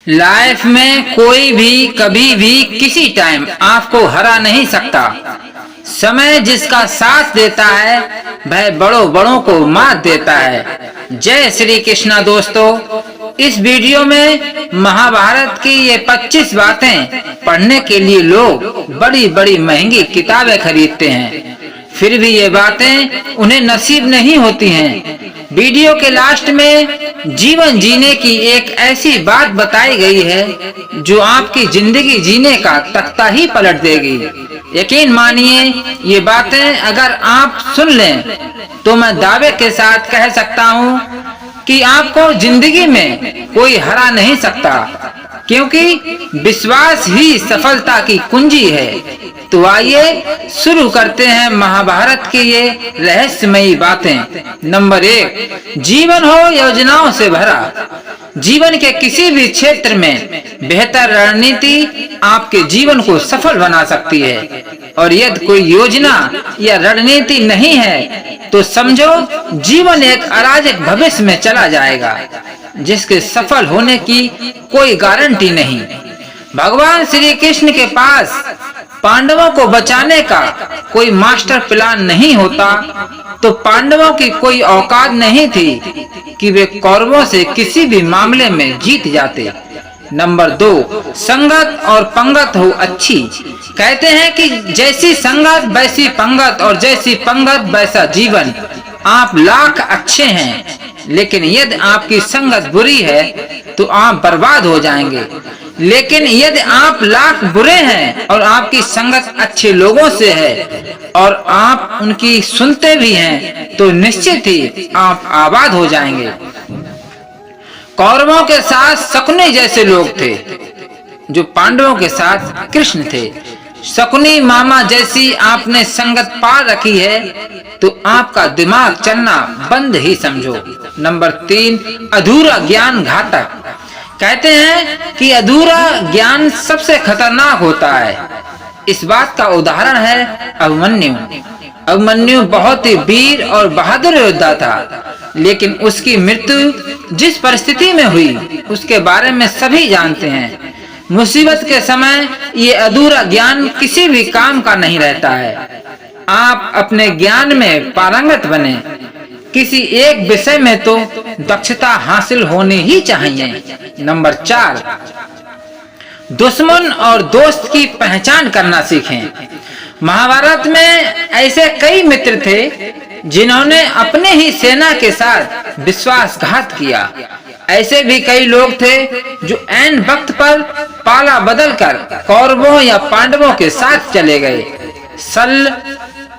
Life में कोई भी कभी भी किसी टाइम आपको हरा नहीं सकता। समय जिसका साथ देता है वह बड़ों बड़ों को मात देता है। जय श्री कृष्णा दोस्तों, इस वीडियो में महाभारत की ये 25 बातें पढ़ने के लिए लोग बड़ी बड़ी महंगी किताबें खरीदते हैं, फिर भी ये बातें उन्हें नसीब नहीं होती हैं। वीडियो के लास्ट में जीवन जीने की एक ऐसी बात बताई गई है जो आपकी जिंदगी जीने का तख्ता ही पलट देगी। यकीन मानिए, ये बातें अगर आप सुन लें तो मैं दावे के साथ कह सकता हूँ कि आपको जिंदगी में कोई हरा नहीं सकता, क्योंकि विश्वास ही सफलता की कुंजी है। तो आइए शुरू करते हैं महाभारत की ये रहस्यमयी बातें। नंबर 1, जीवन हो योजनाओं से भरा। जीवन के किसी भी क्षेत्र में बेहतर रणनीति आपके जीवन को सफल बना सकती है, और यदि कोई योजना या रणनीति नहीं है तो समझो जीवन एक अराजक भविष्य में चला जाएगा, जिसके सफल होने की कोई गारंटी नहीं। भगवान श्री कृष्ण के पास पांडवों को बचाने का कोई मास्टर प्लान नहीं होता तो पांडवों की कोई औकात नहीं थी कि वे कौरवों से किसी भी मामले में जीत जाते। नंबर 2, संगत और पंगत हो अच्छी। कहते हैं कि जैसी संगत वैसी पंगत, और जैसी पंगत वैसा जीवन। आप लाख अच्छे हैं, लेकिन यदि आपकी संगत बुरी है तो आप बर्बाद हो जाएंगे। लेकिन यदि आप लाख बुरे हैं और आपकी संगत अच्छे लोगों से है और आप उनकी सुनते भी हैं तो निश्चित ही आप आबाद हो जाएंगे। कौरवों के साथ शकुनी जैसे लोग थे जो पांडवों के साथ कृष्ण थे। शकुनी मामा जैसी आपने संगत पा रखी है तो आपका दिमाग चलना बंद ही समझो। नंबर 3, अधूरा ज्ञान घातक। कहते हैं कि अधूरा ज्ञान सबसे खतरनाक होता है। इस बात का उदाहरण है अभिमन्यु। अभिमन्यु बहुत ही वीर और बहादुर योद्धा था, लेकिन उसकी मृत्यु जिस परिस्थिति में हुई उसके बारे में सभी जानते हैं। मुसीबत के समय ये अधूरा ज्ञान किसी भी काम का नहीं रहता है। आप अपने ज्ञान में पारंगत बने, किसी एक विषय में तो दक्षता हासिल होनी ही चाहिए। नंबर 4, दुश्मन और दोस्त की पहचान करना सीखें। महाभारत में ऐसे कई मित्र थे जिन्होंने अपने ही सेना के साथ विश्वासघात किया। ऐसे भी कई लोग थे जो ऐन वक्त पर पाला बदलकर कौरवों या पांडवों के साथ चले गए। सल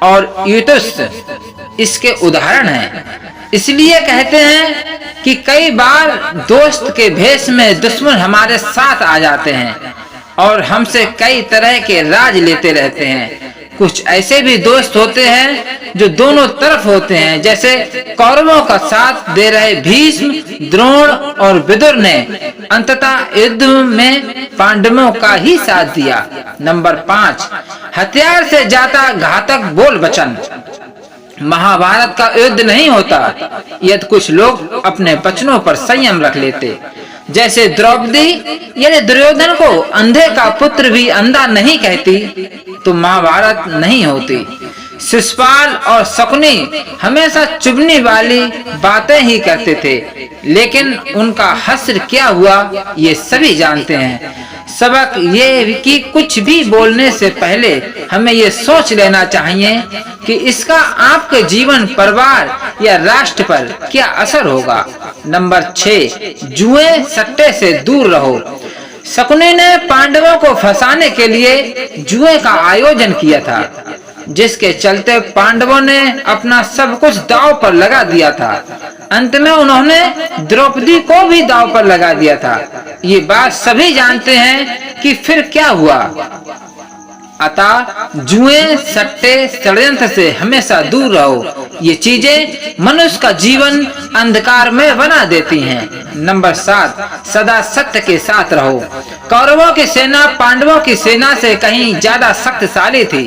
और युयुत्सु इसके उदाहरण हैं। इसलिए कहते हैं कि कई बार दोस्त के भेष में दुश्मन हमारे साथ आ जाते हैं और हमसे कई तरह के राज लेते रहते हैं। कुछ ऐसे भी दोस्त होते हैं जो दोनों तरफ होते हैं, जैसे कौरवों का साथ दे रहे भीष्म, द्रोण और विदुर ने अंततः युद्ध में पांडवों का ही साथ दिया। नंबर 5, हथियार से ज्यादा घातक बोल वचन। महाभारत का युद्ध नहीं होता यदि कुछ लोग अपने वचनों पर संयम रख लेते। जैसे द्रौपदी यदि दुर्योधन को अंधे का पुत्र भी अंधा नहीं कहती तो महाभारत नहीं होती। शिशुपाल और शकुनी हमेशा चुभने वाली बातें ही करते थे, लेकिन उनका हश्र क्या हुआ ये सभी जानते हैं। सबक ये कि कुछ भी बोलने से पहले हमें ये सोच लेना चाहिए कि इसका आपके जीवन, परिवार या राष्ट्र पर क्या असर होगा। नंबर 6, जुए सट्टे से दूर रहो। शकुनी ने पांडवों को फंसाने के लिए जुए का आयोजन किया था, जिसके चलते पांडवों ने अपना सब कुछ दांव पर लगा दिया था। अंत में उन्होंने द्रौपदी को भी दांव पर लगा दिया था। ये बात सभी जानते हैं कि फिर क्या हुआ। अतः जुए, सट्टे, षड्यंत्र से हमेशा दूर रहो। ये चीजें मनुष्य का जीवन अंधकार में बना देती हैं। नंबर 7, सदा सत्य के साथ रहो। कौरवों की सेना पांडवों की सेना से कहीं ज्यादा शक्तिशाली थी।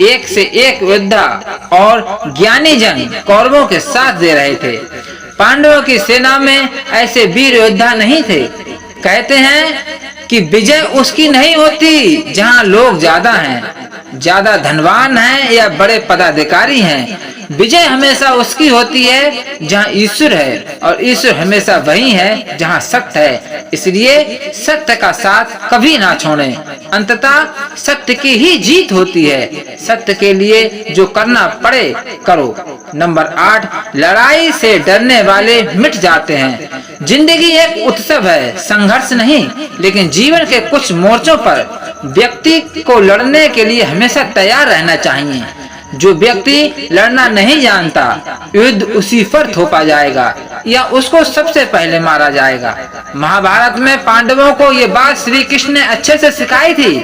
एक से एक योद्धा और ज्ञानी जन कौरवों के साथ दे रहे थे। पांडवों की सेना में ऐसे वीर योद्धा नहीं थे। कहते हैं कि विजय उसकी नहीं होती जहां लोग ज्यादा हैं, ज्यादा धनवान हैं या बड़े पदाधिकारी हैं। विजय हमेशा उसकी होती है जहां ईश्वर है, और ईश्वर हमेशा वही है जहां सत्य है। इसलिए सत्य का साथ कभी ना छोड़ें। अंततः सत्य की ही जीत होती है। सत्य के लिए जो करना पड़े करो। नंबर 8, लड़ाई से डरने वाले मिट जाते हैं। जिंदगी एक उत्सव है, संघर्ष नहीं। लेकिन जीवन के कुछ मोर्चों पर व्यक्ति को लड़ने के लिए हमेशा तैयार रहना चाहिए। जो व्यक्ति लड़ना नहीं जानता, युद्ध उसी पर थोपा जाएगा या उसको सबसे पहले मारा जाएगा। महाभारत में पांडवों को ये बात श्री कृष्ण ने अच्छे से सिखाई थी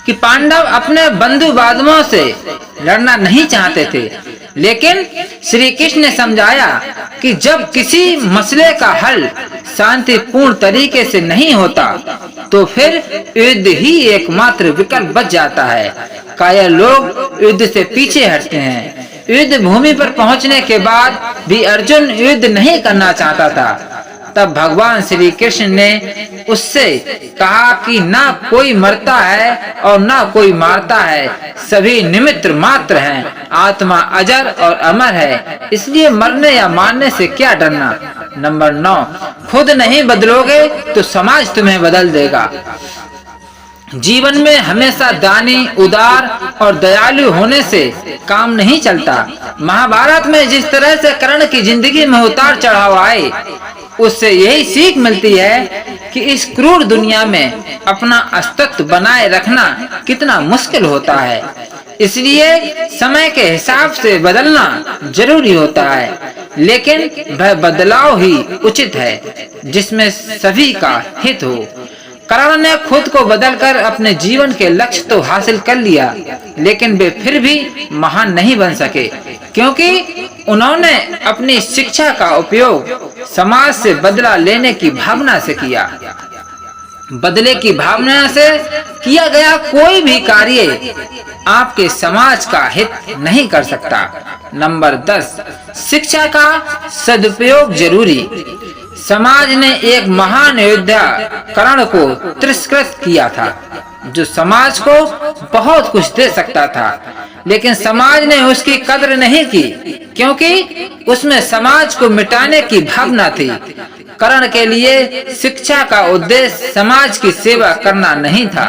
कि पांडव अपने बंधु बांधवों से लड़ना नहीं चाहते थे, लेकिन श्री कृष्ण ने समझाया कि जब किसी मसले का हल शांतिपूर्ण तरीके से नहीं होता तो फिर युद्ध ही एकमात्र विकल्प बच जाता है। कायर लोग युद्ध से पीछे हटते हैं। युद्ध भूमि पर पहुंचने के बाद भी अर्जुन युद्ध नहीं करना चाहता था। तब भगवान श्री कृष्ण ने उससे कहा कि ना कोई मरता है और ना कोई मारता है, सभी निमित्त मात्र हैं। आत्मा अजर और अमर है, इसलिए मरने या मारने से क्या डरना। नंबर 9, खुद नहीं बदलोगे तो समाज तुम्हें बदल देगा। जीवन में हमेशा दानी, उदार और दयालु होने से काम नहीं चलता। महाभारत में जिस तरह से कर्ण की जिंदगी में उतार चढ़ाव आए, उससे यही सीख मिलती है कि इस क्रूर दुनिया में अपना अस्तित्व बनाए रखना कितना मुश्किल होता है। इसलिए समय के हिसाब से बदलना जरूरी होता है, लेकिन वह बदलाव ही उचित है जिसमें सभी का हित हो। कर्ण ने खुद को बदलकर अपने जीवन के लक्ष्य तो हासिल कर लिया, लेकिन वे फिर भी महान नहीं बन सके, क्योंकि उन्होंने अपनी शिक्षा का उपयोग समाज से बदला लेने की भावना से किया। बदले की भावना से किया गया कोई भी कार्य आपके समाज का हित नहीं कर सकता। नंबर 10, शिक्षा का सदुपयोग जरूरी। समाज ने एक महान योद्धा कर्ण को तिरस्कृत किया था, जो समाज को बहुत कुछ दे सकता था, लेकिन समाज ने उसकी कद्र नहीं की, क्योंकि उसमें समाज को मिटाने की भावना थी। कर्ण के लिए शिक्षा का उद्देश्य समाज की सेवा करना नहीं था,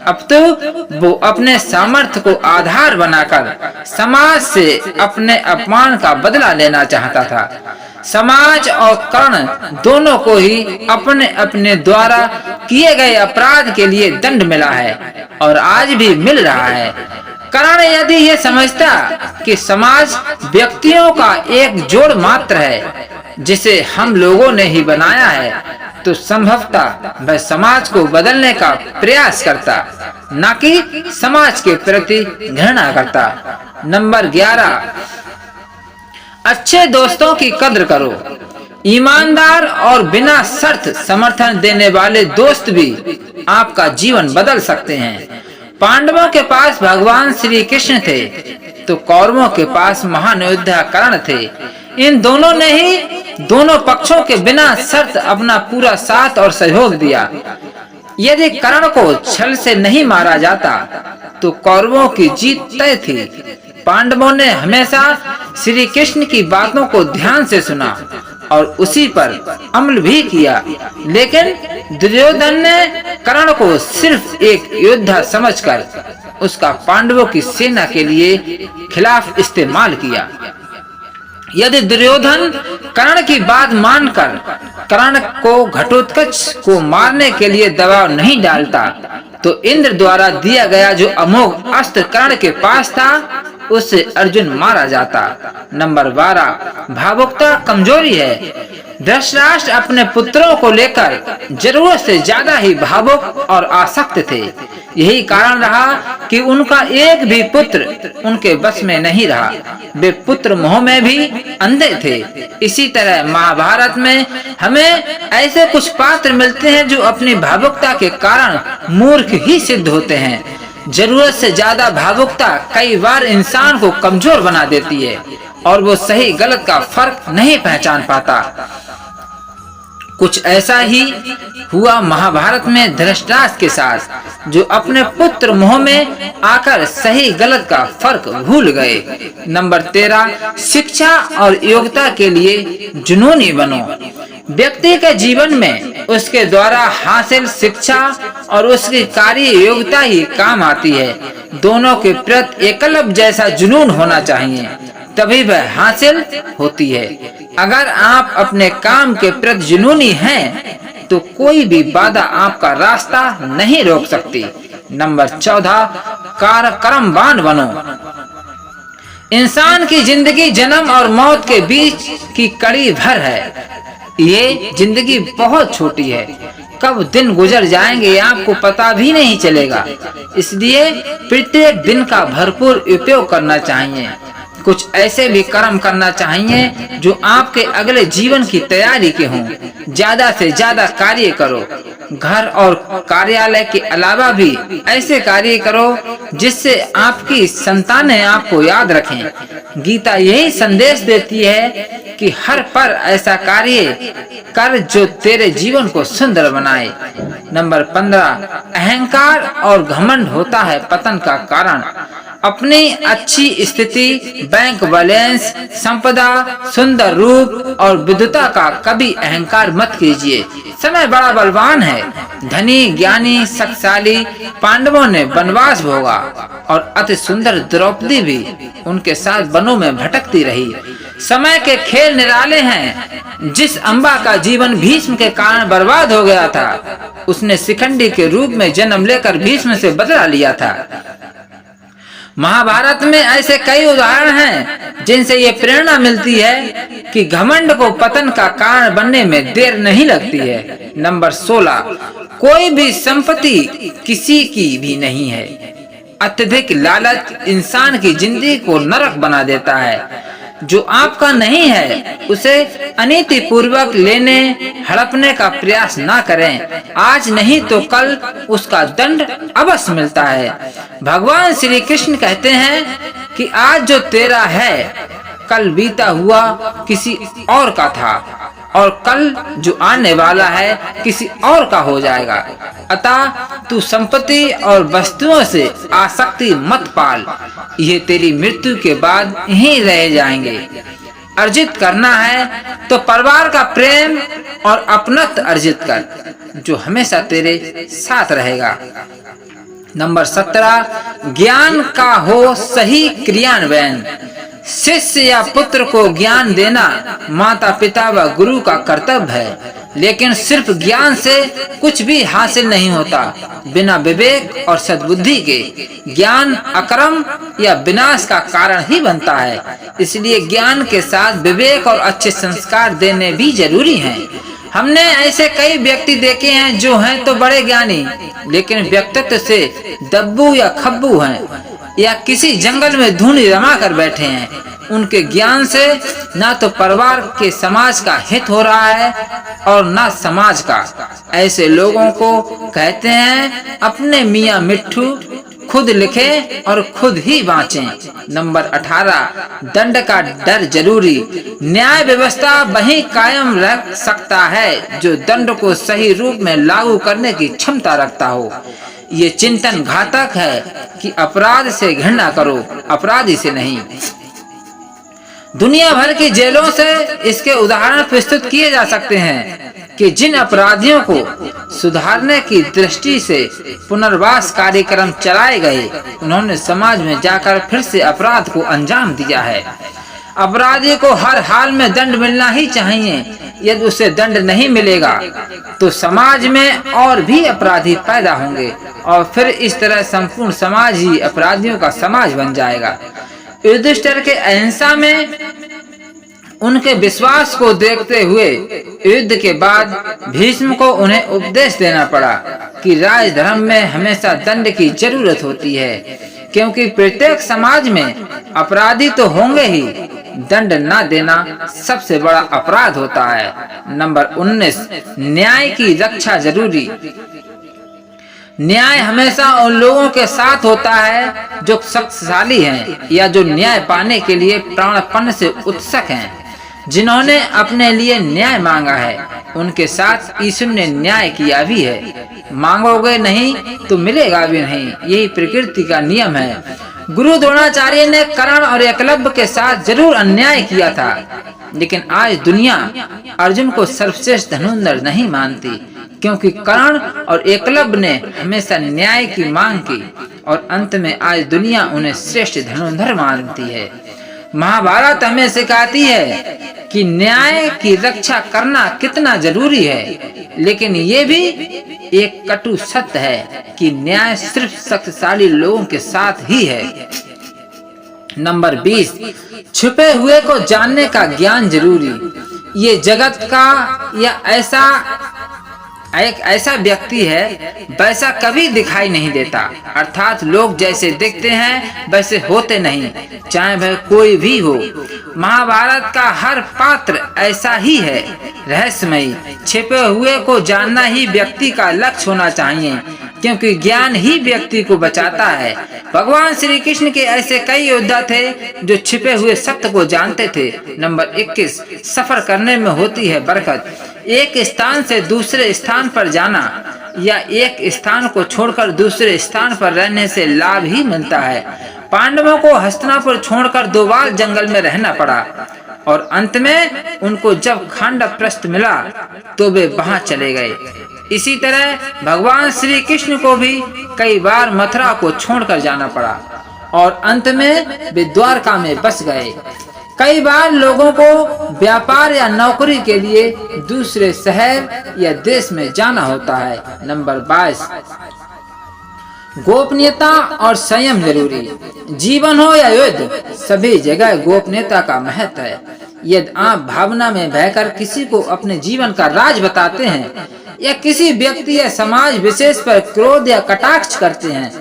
अब तो वो अपने सामर्थ्य को आधार बनाकर समाज से अपने अपमान का बदला लेना चाहता था। समाज और कर्ण दोनों को ही अपने अपने द्वारा किए गए अपराध के लिए दंड मिला है और आज भी मिल रहा है। कर्ण यदि ये समझता कि समाज व्यक्तियों का एक जोड़ मात्र है जिसे हम लोगों ने ही बनाया है, तो संभवतः वह समाज को बदलने का प्रयास करता, न कि समाज के प्रति घृणा करता। नंबर 11, अच्छे दोस्तों की कद्र करो। ईमानदार और बिना शर्त समर्थन देने वाले दोस्त भी आपका जीवन बदल सकते हैं। पांडवों के पास भगवान श्री कृष्ण थे, तो कौरवों के पास महान योद्धा कर्ण थे। इन दोनों ने ही दोनों पक्षों के बिना शर्त अपना पूरा साथ और सहयोग दिया। यदि कर्ण को छल से नहीं मारा जाता तो कौरवों की जीत तय थी। पांडवों ने हमेशा श्री कृष्ण की बातों को ध्यान से सुना और उसी पर अमल भी किया, लेकिन दुर्योधन ने कर्ण को सिर्फ एक योद्धा समझकर उसका पांडवों की सेना के लिए खिलाफ इस्तेमाल किया। यदि दुर्योधन कर्ण की बात मानकर कर्ण को घटोत्कच को मारने के लिए दबाव नहीं डालता, तो इंद्र द्वारा दिया गया जो अमोघ अस्त्र कर्ण के पास था, उससे अर्जुन मारा जाता। नंबर 12, भावुकता कमजोरी है। धृतराष्ट्र अपने पुत्रों को लेकर जरूरत से ज्यादा ही भावुक और आसक्त थे। यही कारण रहा कि उनका एक भी पुत्र उनके बस में नहीं रहा। वे पुत्र मोह में भी अंधे थे। इसी तरह महाभारत में हमें ऐसे कुछ पात्र मिलते हैं जो अपनी भावुकता के कारण मूर्ख ही सिद्ध होते हैं। जरूरत से ज्यादा भावुकता कई बार इंसान को कमजोर बना देती है और वो सही गलत का फर्क नहीं पहचान पाता। कुछ ऐसा ही हुआ महाभारत में धृतराष्ट्र के साथ, जो अपने पुत्र मोह में आकर सही गलत का फर्क भूल गए। नंबर 13, शिक्षा और योग्यता के लिए जुनूनी बनो। व्यक्ति के जीवन में उसके द्वारा हासिल शिक्षा और उसकी कार्य योग्यता ही काम आती है। दोनों के प्रति एकलव्य जैसा जुनून होना चाहिए, तभी वह हासिल होती है। अगर आप अपने काम के प्रति जुनूनी हैं, तो कोई भी बाधा आपका रास्ता नहीं रोक सकती। नंबर 14, कर्मवान बनो। इंसान की जिंदगी जन्म और मौत के बीच की कड़ी भर है। ये जिंदगी बहुत छोटी है, कब दिन गुजर जाएंगे आपको पता भी नहीं चलेगा। इसलिए प्रत्येक दिन का भरपूर उपयोग करना चाहिए। कुछ ऐसे भी कर्म करना चाहिए जो आपके अगले जीवन की तैयारी के हों। ज्यादा से ज्यादा कार्य करो। घर और कार्यालय के अलावा भी ऐसे कार्य करो जिससे आपकी संतानें आपको याद रखें। गीता यही संदेश देती है कि हर पर ऐसा कार्य कर जो तेरे जीवन को सुंदर बनाए। नंबर 15, अहंकार और घमंड होता है पतन का कारण। अपनी अच्छी स्थिति, बैंक बैलेंस, संपदा, सुंदर रूप और विद्वता का कभी अहंकार मत कीजिए। समय बड़ा बलवान है। धनी, ज्ञानी, शक्तिशाली पांडवों ने वनवास भोगा और अति सुंदर द्रौपदी भी उनके साथ वनों में भटकती रही। समय के खेल निराले हैं। जिस अम्बा का जीवन भीष्म के कारण बर्बाद हो गया था, उसने शिखंडी के रूप में जन्म लेकर भीष्म से बदला लिया था। महाभारत में ऐसे कई उदाहरण हैं जिनसे ये प्रेरणा मिलती है कि घमंड को पतन का कारण बनने में देर नहीं लगती है। नंबर 16, कोई भी संपत्ति किसी की भी नहीं है। अत्यधिक लालच इंसान की जिंदगी को नरक बना देता है। जो आपका नहीं है उसे अनीति पूर्वक लेने हड़पने का प्रयास ना करें। आज नहीं तो कल उसका दंड अवश्य मिलता है। भगवान श्री कृष्ण कहते हैं कि आज जो तेरा है कल बीता हुआ किसी और का था, और कल जो आने वाला है किसी और का हो जाएगा। अतः तू संपत्ति और वस्तुओं से आसक्ति मत पाल, ये तेरी मृत्यु के बाद यहीं रह जाएंगे। अर्जित करना है तो परिवार का प्रेम और अपनत्व अर्जित कर, जो हमेशा तेरे साथ रहेगा। नंबर 17, ज्ञान का हो सही क्रियान्वयन। शिष्य या पुत्र को ज्ञान देना माता पिता व गुरु का कर्तव्य है, लेकिन सिर्फ ज्ञान से कुछ भी हासिल नहीं होता। बिना विवेक और सद्बुद्धि के ज्ञान अकर्म या विनाश का कारण ही बनता है। इसलिए ज्ञान के साथ विवेक और अच्छे संस्कार देने भी जरूरी हैं। हमने ऐसे कई व्यक्ति देखे हैं जो हैं तो बड़े ज्ञानी, लेकिन व्यक्तित्व से दब्बू या खब्बू हैं, या किसी जंगल में धूनी रमा कर बैठे हैं। उनके ज्ञान से ना तो परिवार के समाज का हित हो रहा है और ना समाज का। ऐसे लोगों को कहते हैं अपने मियाँ मिट्ठू, खुद लिखे और खुद ही बाँचें। नंबर 18, दंड का डर जरूरी। न्याय व्यवस्था वही कायम रख सकता है जो दंड को सही रूप में लागू करने की क्षमता रखता हो। ये चिंतन घातक है कि अपराध से घृणा करो, अपराधी से नहीं। दुनिया भर की जेलों से इसके उदाहरण प्रस्तुत किए जा सकते हैं कि जिन अपराधियों को सुधारने की दृष्टि से पुनर्वास कार्यक्रम चलाए गए, उन्होंने समाज में जाकर फिर से अपराध को अंजाम दिया है। अपराधी को हर हाल में दंड मिलना ही चाहिए। यदि उसे दंड नहीं मिलेगा तो समाज में और भी अपराधी पैदा होंगे और फिर इस तरह संपूर्ण समाज ही अपराधियों का समाज बन जाएगा। युधिष्ठिर के अहिंसा में उनके विश्वास को देखते हुए युद्ध के बाद भीष्म को उन्हें उपदेश देना पड़ा कि राजधर्म में हमेशा दंड की जरूरत होती है, क्योंकि प्रत्येक समाज में अपराधी तो होंगे ही। दंड न देना सबसे बड़ा अपराध होता है। नंबर 19, न्याय की रक्षा जरूरी। न्याय हमेशा उन लोगों के साथ होता है जो शक्तिशाली हैं या जो न्याय पाने के लिए प्राणपण से उत्सुक हैं। जिन्होंने अपने लिए न्याय मांगा है उनके साथ ईश्वर ने न्याय किया भी है। मांगोगे नहीं तो मिलेगा भी नहीं, यही प्रकृति का नियम है। गुरु द्रोणाचार्य ने कर्ण और एकलव्य के साथ जरूर अन्याय किया था, लेकिन आज दुनिया अर्जुन को सर्वश्रेष्ठ धनुर्धर नहीं मानती, क्योंकि कर्ण और एकलव्य ने हमेशा न्याय की मांग की और अंत में आज दुनिया उन्हें श्रेष्ठ धनुर्धर मानती है। महाभारत हमें सिखाती है कि न्याय की रक्षा करना कितना जरूरी है, लेकिन ये भी एक कटु सत्य है कि न्याय सिर्फ शक्तिशाली लोगों के साथ ही है। नंबर 20, छुपे हुए को जानने का ज्ञान जरूरी। ये जगत का या एक ऐसा व्यक्ति है वैसा कभी दिखाई नहीं देता, अर्थात लोग जैसे दिखते हैं वैसे होते नहीं, चाहे वह कोई भी हो। महाभारत का हर पात्र ऐसा ही है, रहस्यमयी। छिपे हुए को जानना ही व्यक्ति का लक्ष्य होना चाहिए, क्योंकि ज्ञान ही व्यक्ति को बचाता है। भगवान श्री कृष्ण के ऐसे कई योद्धा थे जो छिपे हुए सत्य को जानते थे। नंबर 21, सफर करने में होती है बरकत। एक स्थान से दूसरे स्थान पर जाना या एक स्थान को छोड़कर दूसरे स्थान पर रहने से लाभ ही मिलता है। पांडवों को हस्तिनापुर छोड़कर 2 बार जंगल में रहना पड़ा और अंत में उनको जब खांडवप्रस्थ मिला तो वे वहां चले गए। इसी तरह भगवान श्री कृष्ण को भी कई बार मथुरा को छोड़कर जाना पड़ा और अंत में वे द्वारका में बस गए। कई बार लोगों को व्यापार या नौकरी के लिए दूसरे शहर या देश में जाना होता है। नंबर 22, गोपनीयता और संयम जरूरी। जीवन हो या युद्ध, सभी जगह गोपनीयता का महत्व है। यदि आप भावना में बहकर किसी को अपने जीवन का राज बताते हैं या किसी व्यक्ति या समाज विशेष पर क्रोध या कटाक्ष करते हैं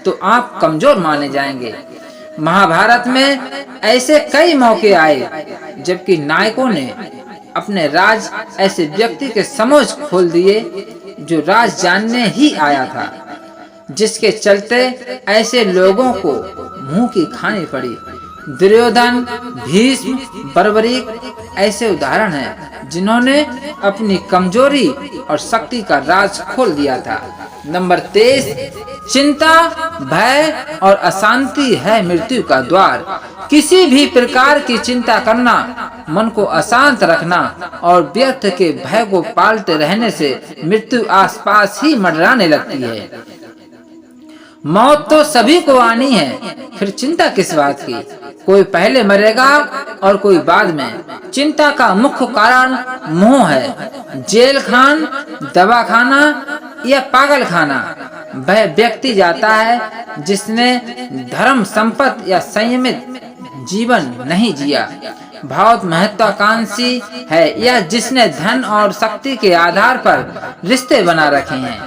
तो आप कमजोर माने जाएंगे। महाभारत में ऐसे कई मौके आए जबकि नायकों ने अपने राज ऐसे व्यक्ति के समक्ष खोल दिए जो राज जानने ही आया था, जिसके चलते ऐसे लोगों को मुंह की खानी पड़ी। दुर्योधन, भीष्म, बर्बरीक ऐसे उदाहरण हैं जिन्होंने अपनी कमजोरी और शक्ति का राज खोल दिया था। नंबर 23, चिंता, भय और अशांति है मृत्यु का द्वार। किसी भी प्रकार की चिंता करना, मन को अशांत रखना और व्यर्थ के भय को पालते रहने से मृत्यु आसपास ही मंडराने लगती है। मौत तो सभी को आनी है, फिर चिंता किस बात की? कोई पहले मरेगा और कोई बाद में। चिंता का मुख्य कारण मोह है। जेल खान, दवा खाना या पागल खाना वह व्यक्ति जाता है जिसने धर्म, संपत्ति या संयमित जीवन नहीं जिया। बहुत महत्वाकांक्षी है या जिसने धन और शक्ति के आधार पर रिश्ते बना रखे हैं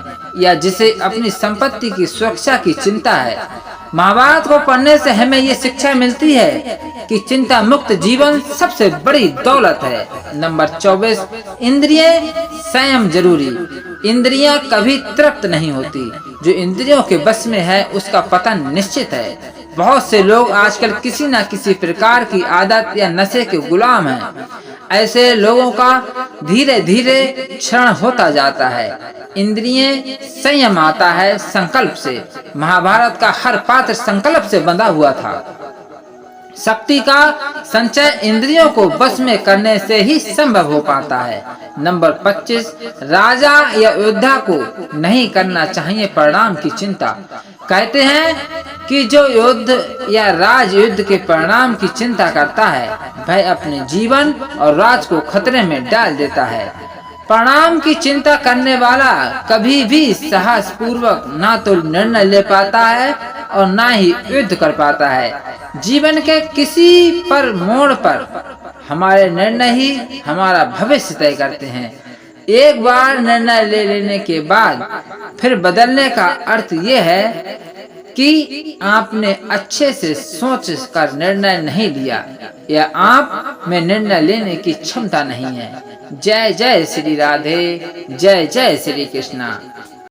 या जिसे अपनी संपत्ति की सुरक्षा की चिंता है। महाभारत को पढ़ने से हमें ये शिक्षा मिलती है कि चिंता मुक्त जीवन सबसे बड़ी दौलत है। नंबर 24, इंद्रिय संयम जरूरी। इंद्रियां कभी तृप्त नहीं होती। जो इंद्रियों के बस में है उसका पतन निश्चित है। बहुत से लोग आजकल किसी न किसी प्रकार की आदत या नशे के गुलाम हैं। ऐसे लोगों का धीरे धीरे क्षरण होता जाता है। इंद्रिय संयम आता है संकल्प से। महाभारत का हर पात्र संकल्प से बंधा हुआ था। शक्ति का संचय इंद्रियों को बस में करने से ही संभव हो पाता है। नंबर 25, राजा या योद्धा को नहीं करना चाहिए परिणाम की चिंता। कहते हैं कि जो युद्ध या राज युद्ध के परिणाम की चिंता करता है वह अपने जीवन और राज को खतरे में डाल देता है। परिणाम की चिंता करने वाला कभी भी साहस पूर्वक ना तो निर्णय ले पाता है और ना ही युद्ध कर पाता है। जीवन के किसी पर मोड़ पर हमारे निर्णय ही हमारा भविष्य तय करते हैं। एक बार निर्णय ले लेने के बाद फिर बदलने का अर्थ ये है कि आपने अच्छे से सोच कर निर्णय नहीं लिया या आप में निर्णय लेने की क्षमता नहीं है। जय जय श्री राधे, जय जय श्री कृष्णा।